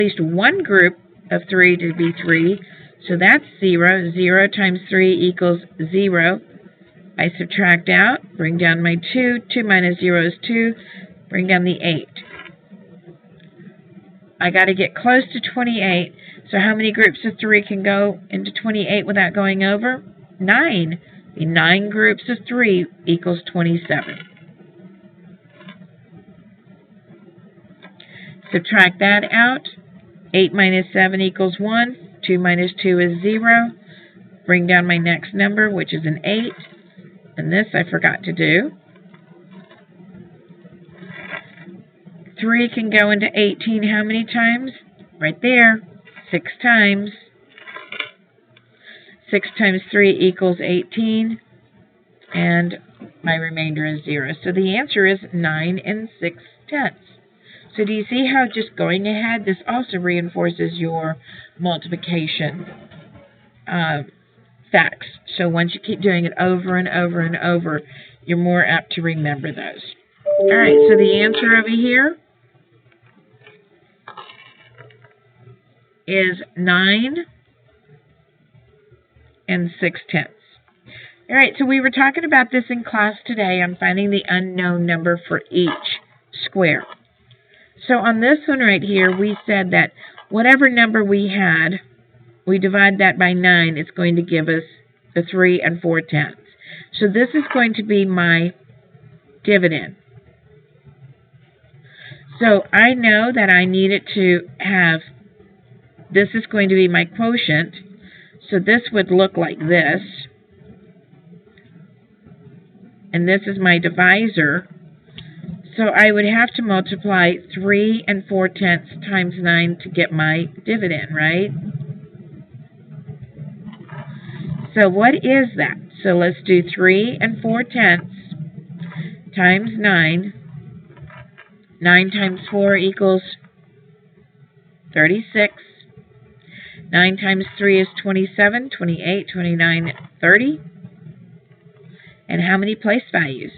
least one group of 3 to be 3. So that's 0. 0 times 3 equals 0. I subtract out, bring down my 2. 2 minus 0 is 2. Bring down the 8. I got to get close to 28. So how many groups of 3 can go into 28 without going over? 9. The 9 groups of 3 equals 27. Subtract that out. 8 minus 7 equals 1. 2 minus 2 is 0. Bring down my next number, which is an 8. And this I forgot to do. 3 can go into 18 how many times? Right there, 6 times. 6 times 3 equals 18. And my remainder is 0. So the answer is 9 6/10. So do you see how just going ahead, this also reinforces your multiplication facts. So once you keep doing it over and over and over, you're more apt to remember those. All right, so the answer over here is 9 6/10. All right, so we were talking about this in class today. I'm finding the unknown number for each square. So on this one right here, we said that whatever number we had, we divide that by 9, it's going to give us the 3 4/10. So this is going to be my dividend. So I know that I need it to have, this is going to be my quotient. So this would look like this. And this is my divisor. So I would have to multiply 3 4/10 times 9 to get my dividend, right? So what is that? So let's do 3 4/10 times 9. 9 times 4 equals 36. 9 times 3 is 27, 28, 29, 30. And how many place values?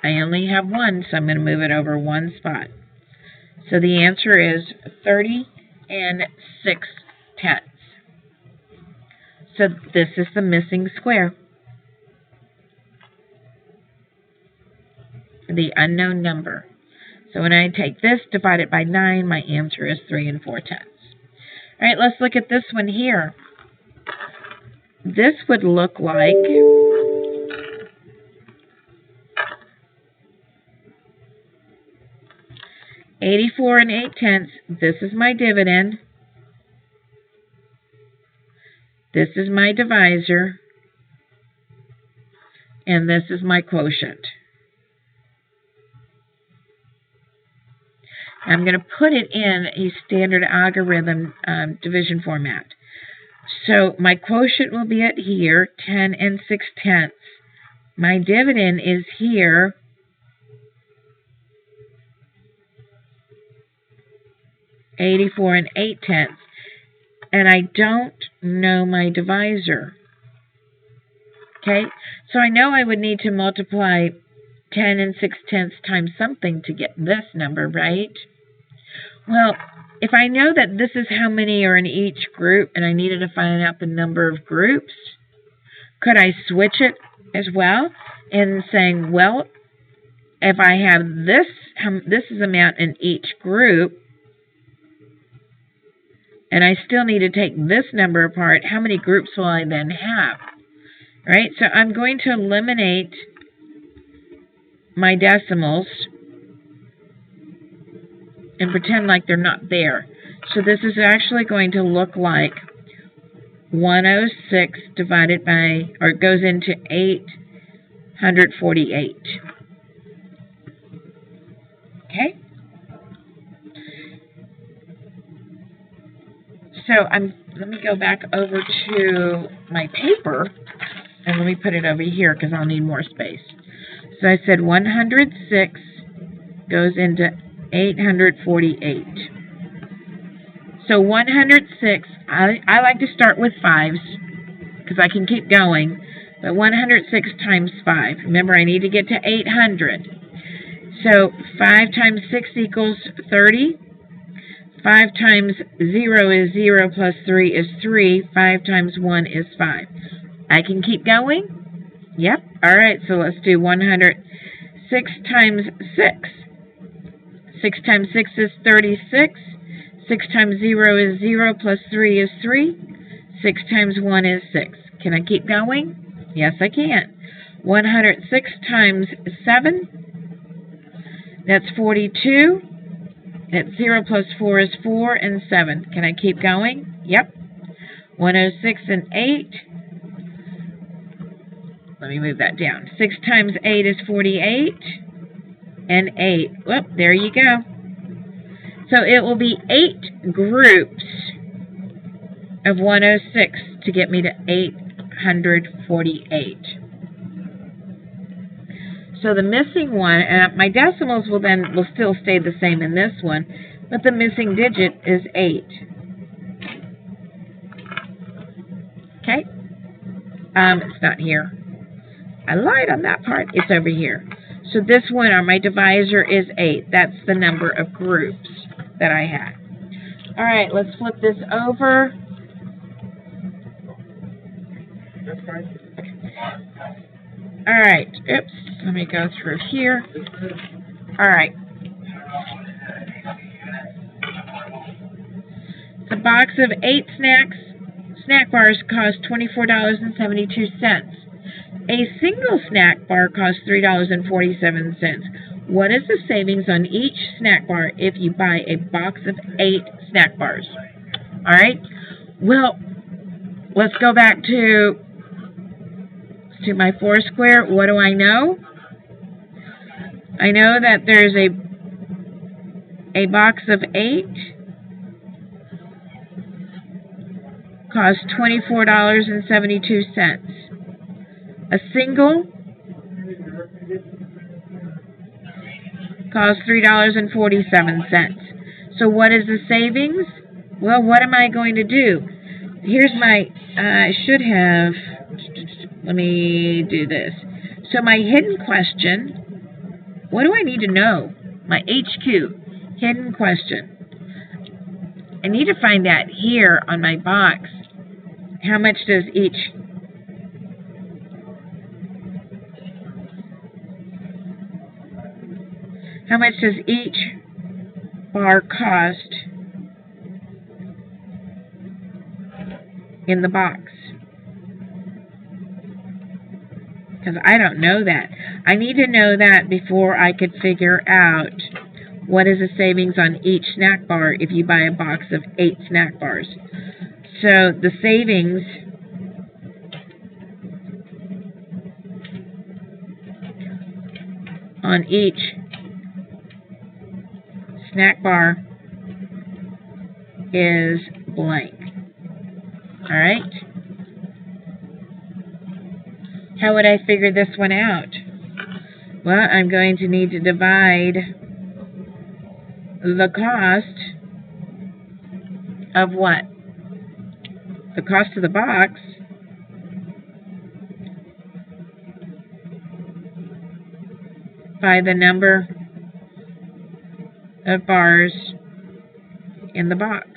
I only have 1, so I'm going to move it over 1 spot. So the answer is 30 6/10. So this is the missing square. The unknown number. So when I take this, divide it by 9, my answer is 3 4/10. All right, let's look at this one here. This would look like 84 8/10. This is my dividend. This is my divisor. And this is my quotient. I'm going to put it in a standard algorithm division format. So my quotient will be at here, 10 6/10. My dividend is here, 84 8/10. And I don't know my divisor. Okay, so I know I would need to multiply 10 6/10 times something to get this number, right? Well, if I know that this is how many are in each group and I needed to find out the number of groups, could I switch it as well and saying, well, if I have this is amount in each group, and I still need to take this number apart, how many groups will I then have? Right? So I'm going to eliminate my decimals and pretend like they're not there. So this is actually going to look like 106 divided by, or it goes into 848. Okay? So let me go back over to my paper, and let me put it over here because I'll need more space. So I said 106 goes into 848. So 106, I like to start with 5s because I can keep going, but 106 times 5. Remember, I need to get to 800. So 5 times 6 equals 30. 5 times 0 is 0 plus 3 is 3. 5 times 1 is 5. I can keep going? Yep. All right, so let's do 100. 6 times 6. 6 times 6 is 36. 6 times 0 is 0 plus 3 is 3. 6 times 1 is 6. Can I keep going? Yes, I can. 106 times 7. That's 42. That's 0 plus 4 is 4 and 7. Can I keep going? Yep. 106 and 8. Let me move that down. 6 times 8 is 48. And 8. Whoop, there you go. So it will be 8 groups of 106 to get me to 848. So the missing one, my decimals will still stay the same in this one, but the missing digit is 8. Okay? It's not here. I lied on that part. It's over here. So this one on my divisor is 8. That's the number of groups that I had. All right, let's flip this over. That's fine. All right. Oops. Let me go through here. All right. The box of 8 snack bars cost $24.72. A single snack bar costs $3.47. What is the savings on each snack bar if you buy a box of 8 snack bars? All right. Well, let's go back to my Foursquare. What do I know? I know that there's a box of 8 costs $24.72. A single costs $3.47. So what is the savings? Well, what am I going to do? Here's my, I should have, let me do this. So my hidden question, what do I need to know? My HQ, hidden question. I need to find that here on my box. How much does each bar cost in the box? Because I don't know that. I need to know that before I could figure out what is the savings on each snack bar if you buy a box of 8 snack bars. So the savings on each snack bar is blank. All right? How would I figure this one out? Well, I'm going to need to divide the cost of what? The cost of the box by the number of bars in the box.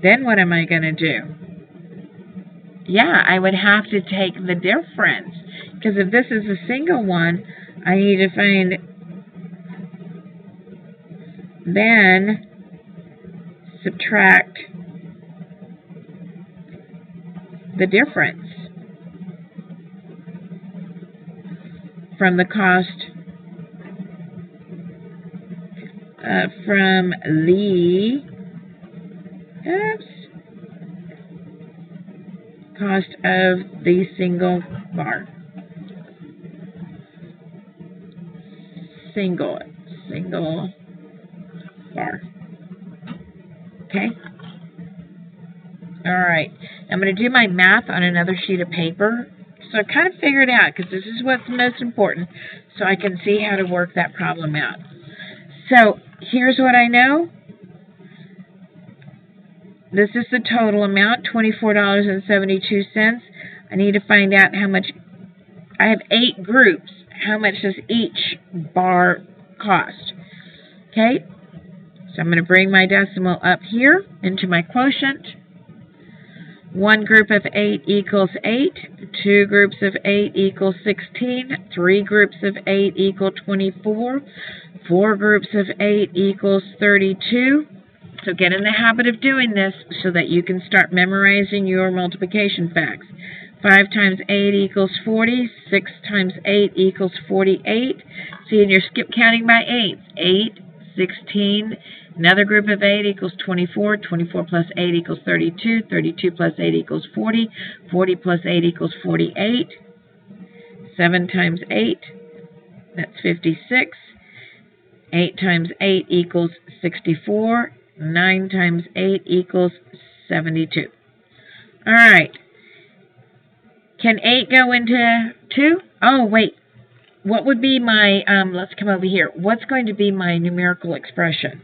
Then what am I going to do? Yeah, I would have to take the difference. Because if this is a single one, I need to find, then subtract the difference from the cost from the cost of the single bar. Single bar. Okay? Alright. I'm going to do my math on another sheet of paper. So I kind of figured out, because this is what's most important, so I can see how to work that problem out. So here's what I know. This is the total amount, $24.72. I need to find out how much. I have 8 groups. How much does each bar cost? Okay, So I'm going to bring my decimal up here into my quotient. One group of 8 equals 8. Two groups of 8 equals 16. Three groups of 8 equal 24. Four groups of 8 equals 32. So get in the habit of doing this so that you can start memorizing your multiplication facts. 5 times 8 equals 40. 6 times 8 equals 48. See, and you're skip counting by 8. 8, 16. Another group of 8 equals 24. 24 plus 8 equals 32. 32 plus 8 equals 40. 40 plus 8 equals 48. 7 times 8, that's 56. 8 times 8 equals 64. 9 times 8 equals 72. All right. Can 8 go into 2? Oh, wait. What would be my, let's come over here. What's going to be my numerical expression?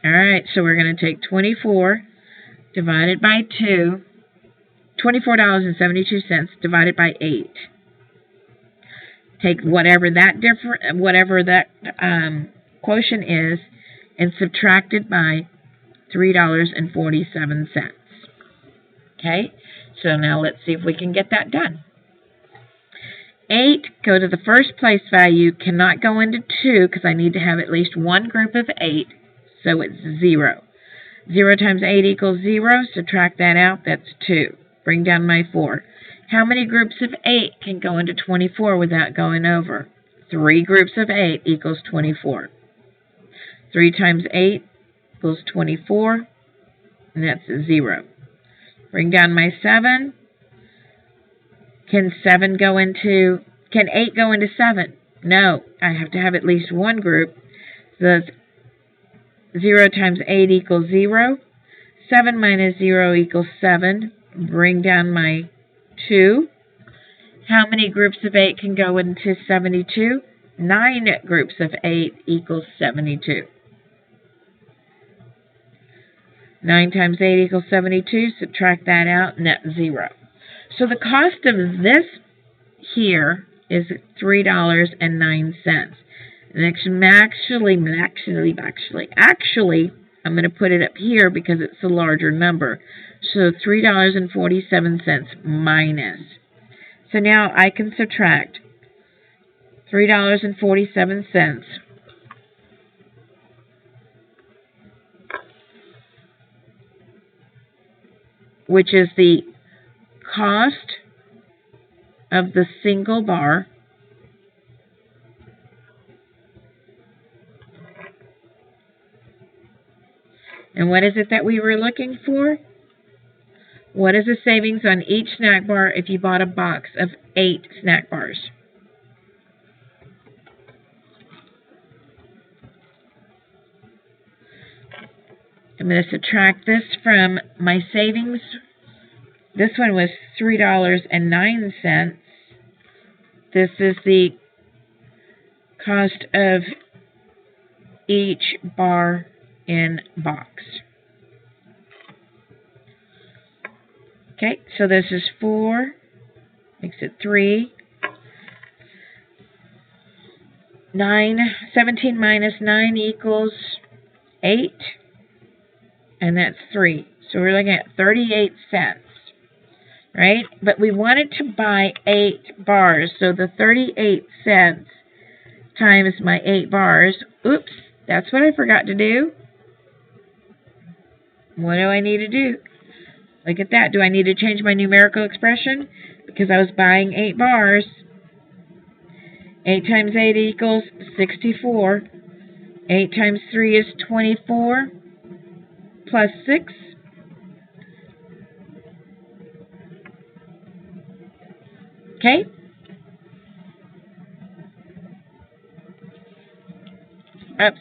All right, so we're going to take 24 divided by 2, $24.72 divided by 8. Take whatever that quotient is and subtract it by $3.47. Okay, so now let's see if we can get that done. 8, go to the first place value, cannot go into 2 because I need to have at least one group of 8, so it's 0. 0 times 8 equals 0, subtract that out, that's 2. Bring down my 4. How many groups of 8 can go into 24 without going over? 3 groups of 8 equals 24. 3 times 8 equals 24, and that's 0. Bring down my 7. Can 8 go into 7? No, I have to have at least one group. So that's 0 times 8 equals 0. 7 minus 0 equals 7. Bring down my 2. How many groups of 8 can go into 72? 9 groups of 8 equals 72. 9 times 8 equals 72. Subtract that out, and that's 0. So the cost of this here is $3.09. And actually, I'm going to put it up here because it's a larger number. So $3.47 minus. So now I can subtract $3.47, which is the cost of the single bar and what is it that we were looking for? What is the savings on each snack bar if you bought a box of 8 snack bars? I'm going to subtract this from my savings. This one was $3.09. This is the cost of each bar in box. Okay, so this is 4, makes it 3. 17 minus 9 equals 8, and that's 3. So we're looking at 38 cents. Right? But we wanted to buy 8 bars. So the 38 cents times my 8 bars. Oops, that's what I forgot to do. What do I need to do? Look at that. Do I need to change my numerical expression? Because I was buying 8 bars. 8 times 8 equals 64. 8 times 3 is 24. Plus 6. Okay? Oops.